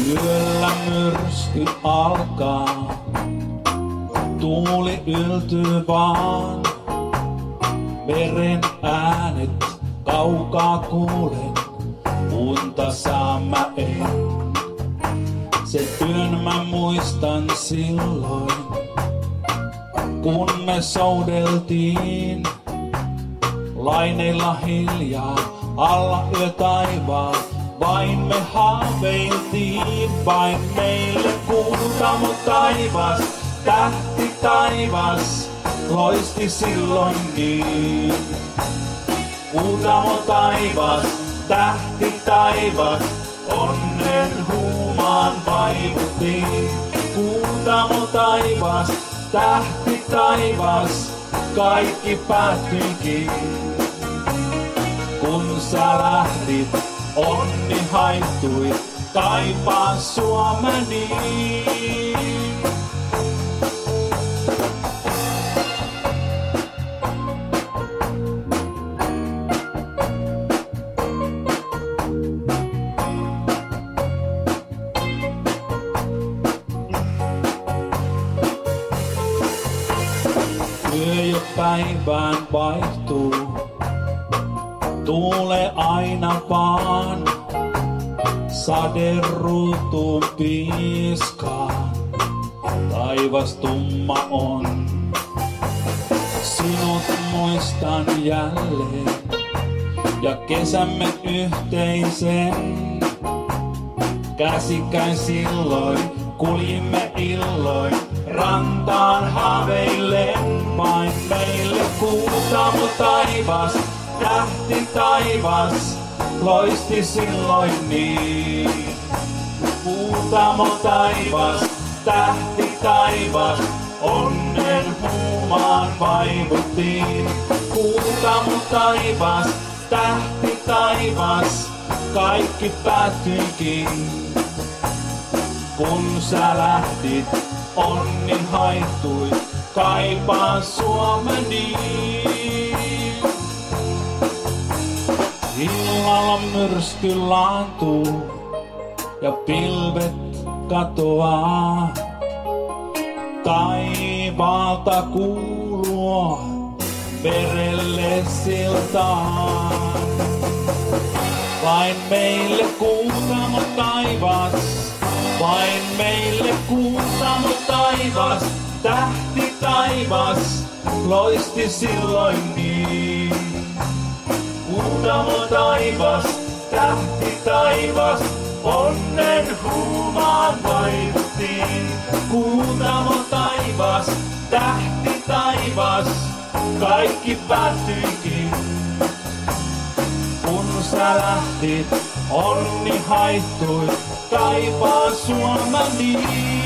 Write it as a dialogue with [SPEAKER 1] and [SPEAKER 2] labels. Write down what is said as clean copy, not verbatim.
[SPEAKER 1] Yöllä myrsky alkaa, tuuli yltyy vaan. Meren äänet kaukaa kuulen, unta saa mä en. Se yön mä muistan silloin, kun me soudeltiin. Laineilla hiljaa, alla yö taivaa, vain me haaveiltiin. Vain meille kuutamo taivas, tähti taivas, loisti silloin niin. Kuutamo taivas, tähti taivas, onnen huumaan vaivuttiin. Kuutamo taivas, tähti taivas, kaikki päättyikin. Kun sä lähdit, onni haittui, kaipaan sua mä niin. Yö jo päivään vaihtuu, tuule aina vaan, sade ruutuun piiskaa, taivas tumma on. Sinut muistan jälleen ja kesämme yhteisen. Käsikäin silloin kuljimme illoin, rantaan haaveillen. Vain meille kuutamo taivas, tähti taivas, loisti silloin niin. Kuutamo taivas, tähti taivas, onnen huumaan vaivuttiin. Kuutamo taivas, tähti taivas, kaikki päättyikin. Kun sä lähtit, onni haittui, kaipaan sua mä niin. Illalla myrsky laantuu ja pilvet katoaa. Taivaalta kuuluu merelle siltaan. Vain meille kuutamo taivas, vain meille kuutamo taivas, tähti taivas, loisti silloin niin. Kuutamo taivas, tähti taivas, onnen huumaan vaivuttiin. Kuutamo taivas, tähti taivas, kaikki päättyikin. Kun sä lähtit, onni haittui, kaipaan sua mä niin.